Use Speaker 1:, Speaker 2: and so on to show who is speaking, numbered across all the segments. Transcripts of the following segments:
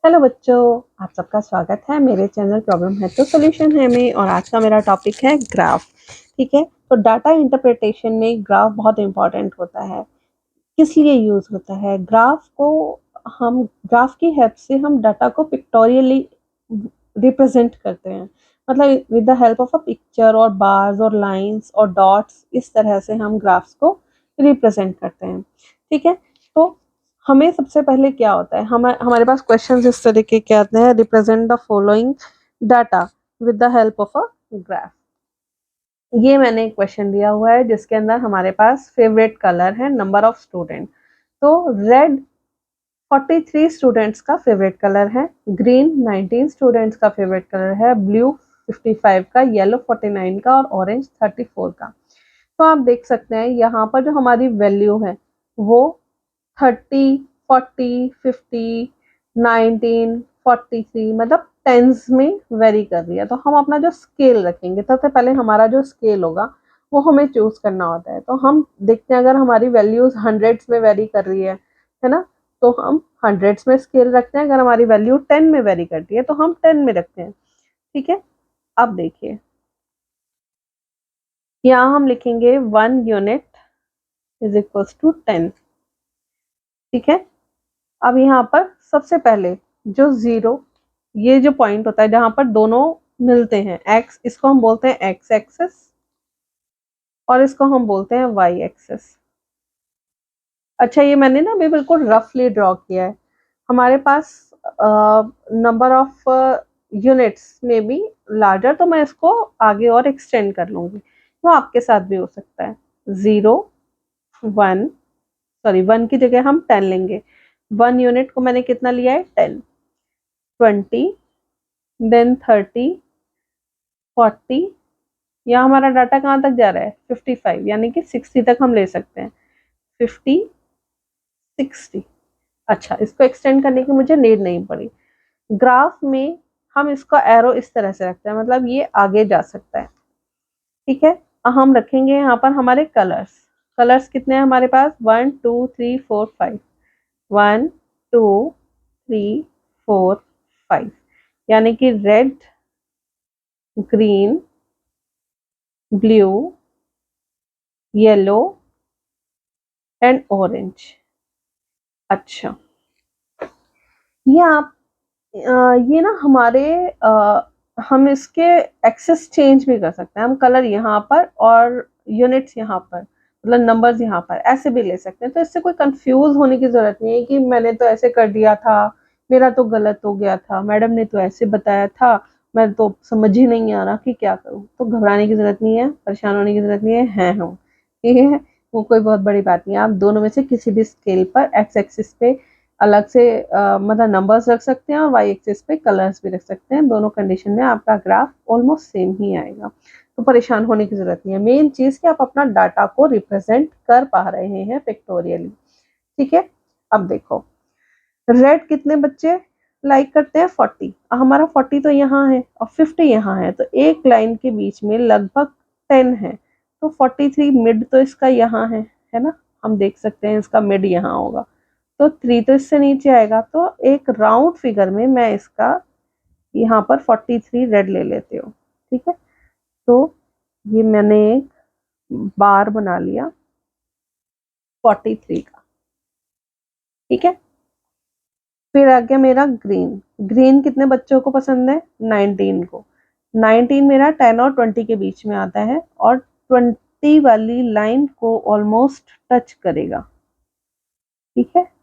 Speaker 1: Hello बच्चों, आप सबका स्वागत है मेरे चैनल प्रॉब्लम है तो सॉल्यूशन है में। और आज का मेरा टॉपिक है ग्राफ। ठीक है, तो डाटा इंटरप्रिटेशन में ग्राफ बहुत इंपॉर्टेंट होता है। किस लिए यूज होता है ग्राफ को? हम ग्राफ की हेल्प से हम डाटा को पिक्टोरियली रिप्रेजेंट करते हैं। मतलब with the help of a picture और बार्स और लाइंस और डॉट्स, इस तरह से हम ग्राफ्स को रिप्रेजेंट करते हैं। ठीक है, तो हमें सबसे पहले क्या होता है, हमारे पास क्वेश्चन इस तरीके के आते हैं। Represent the following data with the help of a graph. ये मैंने एक क्वेश्चन दिया हुआ है जिसके अंदर हमारे पास फेवरेट कलर है नंबर ऑफ स्टूडेंट। तो रेड 43 स्टूडेंट्स का फेवरेट कलर है, ग्रीन 19 स्टूडेंट्स का फेवरेट कलर है, ब्लू 55 का, येलो 49 का और ऑरेंज 34 का। तो आप देख सकते हैं यहाँ पर जो हमारी वैल्यू है वो 30, 40, 50, 19, 43 मतलब टेंस में वेरी कर रही है। तो हम अपना जो स्केल रखेंगे, सबसे पहले हमारा जो स्केल होगा वो हमें चूज करना होता है। तो हम देखते हैं अगर हमारी वैल्यूज हंड्रेड्स में वेरी कर रही है ना, तो हम हंड्रेड्स में स्केल रखते हैं। अगर हमारी वैल्यू 10 में वेरी करती है तो हम 10 में रखते हैं। ठीक है, अब देखिए यहाँ हम लिखेंगे 1 यूनिट इज इक्वल्स टू 10। ठीक है, अब यहाँ पर सबसे पहले जो जीरो, ये जो पॉइंट होता है जहां पर दोनों मिलते हैं एक्स, इसको हम बोलते हैं एक्स एक्सेस और इसको हम बोलते हैं वाई एक्सेस। अच्छा, ये मैंने ना अभी बिल्कुल रफली ड्रॉ किया है। हमारे पास नंबर ऑफ यूनिट्स में भी लार्जर, तो मैं इसको आगे और एक्सटेंड कर लूंगी। वो आपके साथ भी हो सकता है। 0, 1, सॉरी 1 की जगह हम 10 लेंगे। 1 यूनिट को मैंने कितना लिया है 10, 20, देन 30, 40, यहाँ हमारा डाटा कहाँ तक जा रहा है 55, यानी कि 60 तक हम ले सकते हैं। 50, 60। अच्छा, इसको एक्सटेंड करने की मुझे नीड नहीं पड़ी। ग्राफ में हम इसका एरो इस तरह से रखते हैं, मतलब ये आगे जा सकता है। ठीक है, हम रखेंगे यहाँ पर हमारे कलर्स। कलर्स कितने हैं हमारे पास 1, 2, 3, 4, 5। 1, 2, 3, 4, 5, यानी कि red, green, blue, yellow and orange. अच्छा, ये आप ये ना हमारे हम इसके एक्सेस चेंज भी कर सकते हैं। हम कलर यहाँ पर और यूनिट्स यहाँ पर, मतलब नंबर्स यहाँ पर ऐसे भी ले सकते हैं। तो इससे कोई कंफ्यूज होने की जरूरत नहीं है कि मैंने तो ऐसे कर दिया था, मेरा तो गलत हो गया था, मैडम ने तो ऐसे बताया था, मैं तो समझ ही नहीं आ रहा कि क्या करूं। तो घबराने की जरूरत नहीं है, परेशान होने की जरूरत नहीं है हम, ठीक है, वो कोई बहुत बड़ी बात नहीं है। आप दोनों में से किसी भी स्केल पर एक्स एक्सिस पे अलग से मतलब नंबर्स रख सकते हैं और वाई एक्सिस पे कलर्स भी रख सकते हैं। दोनों कंडीशन में आपका ग्राफ ऑलमोस्ट सेम ही आएगा, तो परेशान होने की जरूरत नहीं है। मेन चीज कि आप अपना डाटा को रिप्रेजेंट कर पा रहे हैं पिक्टोरियली। ठीक है, अब देखो रेड कितने बच्चे लाइक करते हैं 40। हमारा 40 तो यहाँ है और 50 यहाँ है, तो एक लाइन के बीच में लगभग 10 है। तो 43 मिड तो इसका यहाँ है ना, हम देख सकते हैं इसका मिड यहाँ होगा। तो 3 तो इससे नीचे आएगा। तो एक राउंड फिगर में मैं इसका यहाँ पर 43 रेड ले लेती हूँ। ठीक है, तो ये मैंने एक बार बना लिया 43 का। ठीक है, फिर आ गया मेरा ग्रीन। ग्रीन कितने बच्चों को पसंद है 19 को। 19 मेरा 10 और 20 के बीच में आता है और 20 वाली लाइन को ऑलमोस्ट टच करेगा। ठीक है,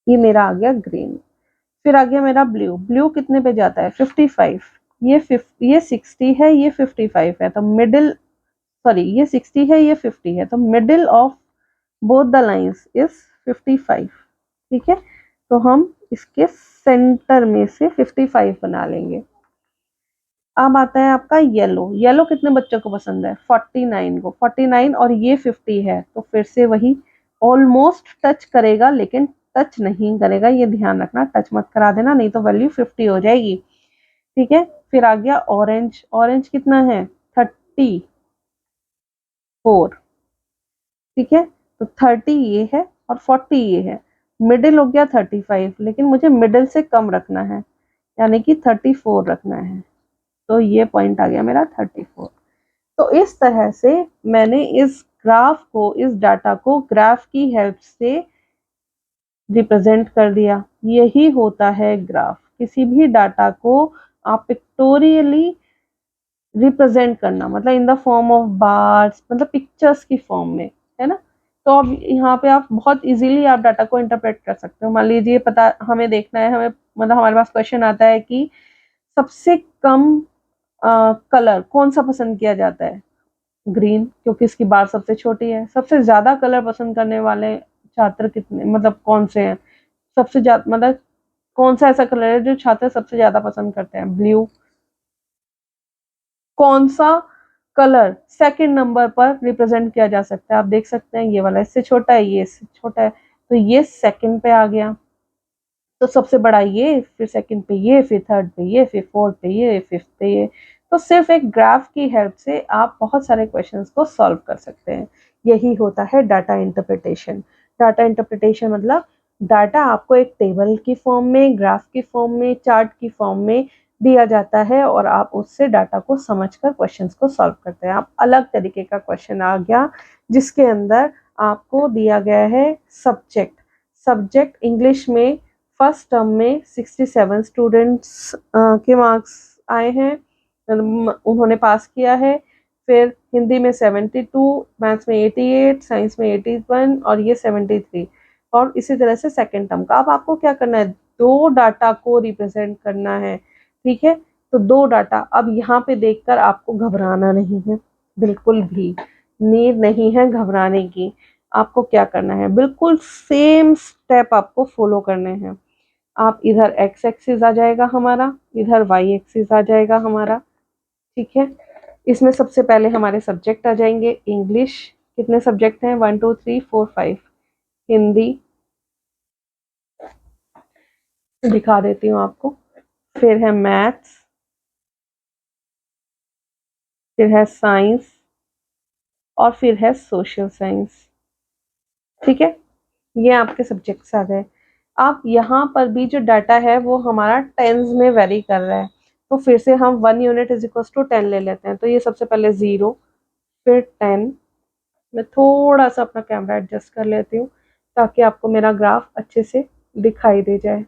Speaker 1: ये मेरा आ गया ग्रीन। फिर आ गया मेरा ब्लू। ब्लू कितने पे जाता है 55। ये 60 है, ये 55 है, तो मिडिल, सॉरी ये 60 है, ये 50 है, तो middle of both the lines is 55। ठीक है, तो हम इसके सेंटर में से 55 बना लेंगे। अब आता है आपका येलो। येलो कितने बच्चों को पसंद है 49 को। 49 और ये 50 है, तो फिर से वही ऑलमोस्ट टच करेगा, लेकिन टच नहीं करेगा, ये ध्यान रखना, टच मत करा देना नहीं तो वैल्यू 50 हो जाएगी। ठीक है, फिर आ गया ऑरेंज। ऑरेंज कितना है 34। ठीक है, तो 30 ये है और 40 ये है, मिडिल हो गया 35, लेकिन मुझे मिडिल से कम रखना है, यानी कि 34 रखना है। तो ये पॉइंट आ गया मेरा 34। तो इस तरह से मैंने इस ग्राफ को, इस डाटा को ग्राफ की हेल्प से रिप्रेजेंट कर दिया। यही होता है ग्राफ। किसी भी डाटा को आप पिक्टोरियली रिप्रेजेंट करना, मतलब in the form of bars, मतलब पिक्चर्स की फॉर्म में, है ना। तो अब यहाँ पे आप बहुत इजीली आप डाटा को इंटरप्रेट कर सकते हो। मान लीजिए पता हमें देखना है, हमें मतलब हमारे पास क्वेश्चन आता है कि सबसे कम कलर कौन सा पसंद किया जाता है, ग्रीन, क्योंकि इसकी बार सबसे छोटी है। सबसे ज्यादा कलर पसंद करने वाले छात्र कितने, मतलब कौन से हैं, सबसे ज्यादा, मतलब कौन सा ऐसा कलर है जो छात्र सबसे ज्यादा पसंद करते हैं, ब्लू। कौन सा कलर सेकंड नंबर पर रिप्रेजेंट किया जा सकता है, आप देख सकते हैं ये वाला इससे छोटा है, ये इससे छोटा है, तो ये सेकंड पे आ गया। तो सबसे बड़ा ये, फिर सेकंड पे ये, फिर थर्ड पे ये, फिर फोर्थ पे ये, फिफ्थ पे ये। तो सिर्फ एक ग्राफ की हेल्प से आप बहुत सारे क्वेश्चंस को सॉल्व कर सकते हैं। यही होता है डाटा इंटरप्रिटेशन। डाटा इंटरप्रिटेशन मतलब डाटा आपको एक टेबल की फॉर्म में, ग्राफ की फॉर्म में, चार्ट की फॉर्म में दिया जाता है और आप उससे डाटा को समझकर क्वेश्चंस को सॉल्व करते हैं। आप अलग तरीके का क्वेश्चन आ गया जिसके अंदर आपको दिया गया है सब्जेक्ट। सब्जेक्ट इंग्लिश में फर्स्ट टर्म में 67 स्टूडेंट्स के मार्क्स आए हैं, उन्होंने पास किया है। फिर हिंदी में 72, मैथ्स में 88, साइंस में 81 और ये 73। और इसी तरह से सेकंड टर्म का। अब आपको क्या करना है, दो डाटा को रिप्रेजेंट करना है, ठीक है। तो दो डाटा, अब यहाँ पे देखकर आपको घबराना नहीं है, बिल्कुल भी नीड नहीं है घबराने की। आपको क्या करना है, बिल्कुल सेम स्टेप आपको फॉलो करने हैं। आप इधर एक्स एक्सिस आ जाएगा हमारा, इधर वाई एक्सिस आ जाएगा हमारा, ठीक है। इसमें सबसे पहले हमारे सब्जेक्ट आ जाएंगे। इंग्लिश कितने सब्जेक्ट हैं, 1 2 3 4 5। हिंदी दिखा देती हूँ आपको। फिर है मैथ्स, फिर है साइंस और फिर है सोशल साइंस, ठीक है। ये आपके सब्जेक्ट्स आ गए। अब यहाँ पर भी जो डाटा है वो हमारा टेंस में वेरी कर रहा है, तो फिर से हम 1 यूनिट इज इक्वल टू 10 ले लेते हैं। तो ये सबसे पहले 0, फिर 10। मैं थोड़ा सा अपना कैमरा एडजस्ट कर लेती हूँ ताकि आपको मेरा ग्राफ अच्छे से दिखाई दे जाए।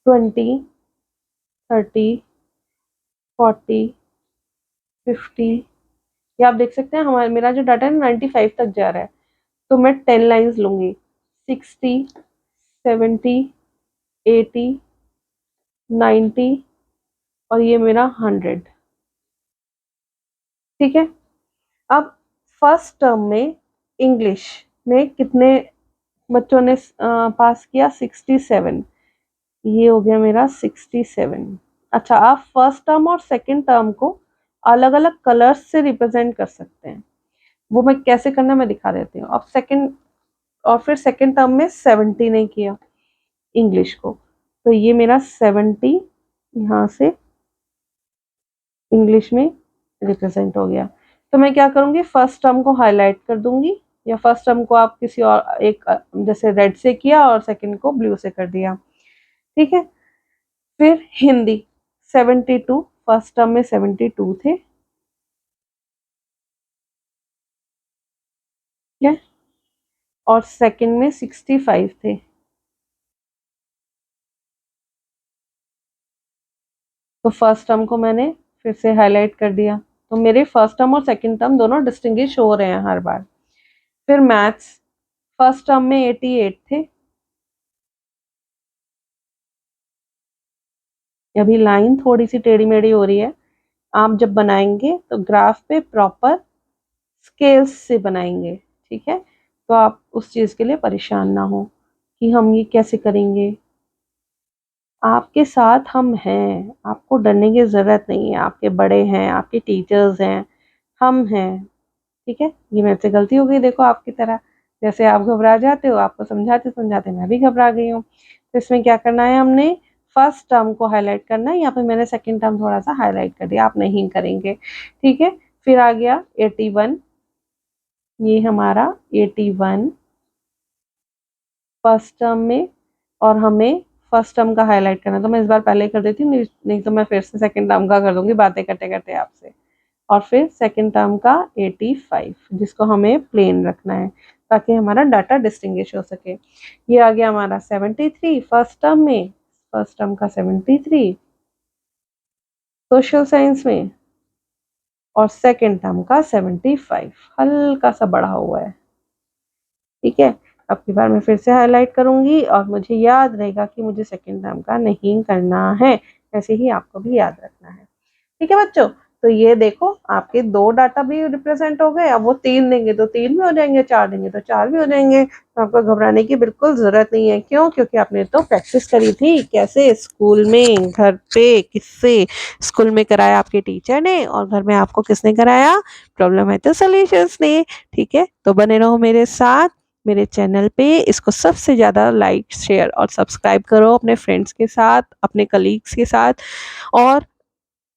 Speaker 1: 20, 30, 40, 50। ये आप देख सकते हैं हमारा मेरा जो डाटा है 95 तक जा रहा है। तो मैं 10 लाइंस लूंगी, 60, 70, 80, 90 और ये मेरा 100, ठीक है। अब फर्स्ट टर्म में इंग्लिश में कितने बच्चों ने पास किया, 67। ये हो गया मेरा 67। अच्छा, आप फर्स्ट टर्म और सेकंड टर्म को अलग अलग कलर्स से रिप्रेजेंट कर सकते हैं। वो मैं कैसे करना मैं दिखा देती हूँ। अब सेकंड, और फिर सेकंड टर्म में 70 ने किया इंग्लिश को, तो ये मेरा 70 यहाँ से इंग्लिश में रिप्रेजेंट हो गया। तो मैं क्या करूँगी, फर्स्ट टर्म को हाईलाइट कर दूंगी, या फर्स्ट टर्म को आप किसी और एक जैसे रेड से किया और सेकंड को ब्लू से कर दिया, ठीक है। फिर हिंदी 72, फर्स्ट टर्म में 72 थे, ठीक है, और सेकंड में 65 थे। तो फर्स्ट टर्म को मैंने फिर से हाईलाइट कर दिया, तो मेरे फर्स्ट टर्म और सेकंड टर्म दोनों डिस्टिंग्विश हो रहे हैं हर बार। फिर मैथ्स, फर्स्ट टर्म में 88 थे। अभी लाइन थोड़ी सी टेढ़ी मेढ़ी हो रही है, आप जब बनाएंगे तो ग्राफ पे प्रॉपर स्केल्स से बनाएंगे, ठीक है। तो आप उस चीज़ के लिए परेशान ना हो कि हम ये कैसे करेंगे। आपके साथ हम हैं, आपको डरने की ज़रूरत नहीं है। आपके बड़े हैं, आपके टीचर्स हैं, हम हैं, ठीक है। ये मेरे से गलती हो गई, देखो आपकी तरह, जैसे आप घबरा जाते हो, आपको समझाते समझाते मैं भी घबरा गई हूँ। तो इसमें क्या करना है, हमने फर्स्ट टर्म को हाईलाइट करना है। यहाँ पे मैंने सेकंड टर्म थोड़ा सा हाईलाइट कर दिया, आप नहीं करेंगे, ठीक है। फिर आ गया 81, ये हमारा 81 फर्स्ट टर्म में, और हमें फर्स्ट टर्म का हाईलाइट करना है, तो मैं इस बार पहले ही कर देती हूँ, नहीं तो मैं फिर से सेकंड टर्म का कर दूंगी बातें करते करते आपसे। और फिर सेकंड टर्म का 85, जिसको हमें प्लेन रखना है ताकि हमारा डाटा डिस्टिंग्विश हो सके। ये आ गया हमारा 73 फर्स्ट टर्म में, फर्स्ट टर्म का 73 सोशल साइंस में, और सेकंड टर्म का 75 हल्का सा बढ़ा हुआ है। ठीक है, अब की बार मैं फिर से हाईलाइट करूंगी और मुझे याद रहेगा कि मुझे सेकंड टर्म का नहीं करना है, ऐसे ही आपको भी याद रखना है। ठीक है बच्चों, तो ये देखो आपके 2 डाटा भी रिप्रेजेंट हो गए। अब वो 3 देंगे तो 3 भी हो जाएंगे, 4 देंगे तो 4 भी हो जाएंगे। तो आपको घबराने की बिल्कुल जरूरत नहीं है। क्यों? क्योंकि आपने तो प्रैक्टिस करी थी। कैसे? स्कूल में, घर पे। किससे? स्कूल में कराया आपके टीचर ने, और घर में आपको किसने कराया? प्रॉब्लम है तो सॉल्यूशंस ने। ठीक है, तो बने रहो मेरे साथ मेरे चैनल पे। इसको सबसे ज़्यादा लाइक, शेयर और सब्सक्राइब करो अपने फ्रेंड्स के साथ, अपने कलीग्स के साथ, और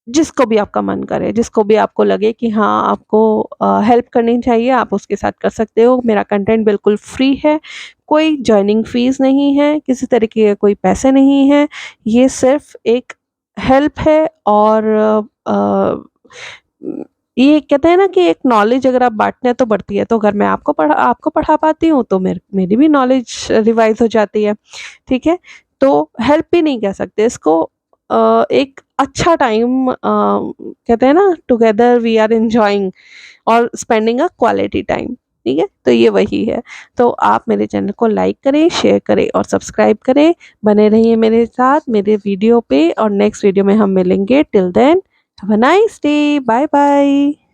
Speaker 1: जिसको भी आपका मन करे, जिसको भी आपको लगे कि हाँ आपको हेल्प करनी चाहिए, आप उसके साथ कर सकते हो। मेरा कंटेंट बिल्कुल फ्री है, कोई जॉइनिंग फीस नहीं है, किसी तरीके के कोई पैसे नहीं है। ये सिर्फ एक हेल्प है। और ये कहते हैं ना कि एक नॉलेज अगर आप बांटते हैं तो बढ़ती है। तो अगर मैं आपको पढ़ा पाती हूँ तो मेरी भी नॉलेज रिवाइज हो जाती है। ठीक है, तो हेल्प भी नहीं कह सकते इसको, एक अच्छा टाइम कहते हैं ना, टुगेदर वी आर एंजॉइंग और स्पेंडिंग अ क्वालिटी टाइम। ठीक है, तो ये वही है। तो आप मेरे चैनल को लाइक करें, शेयर करें और सब्सक्राइब करें। बने रहिए मेरे साथ मेरे वीडियो पे, और नेक्स्ट वीडियो में हम मिलेंगे। Till then have a nice day, bye bye.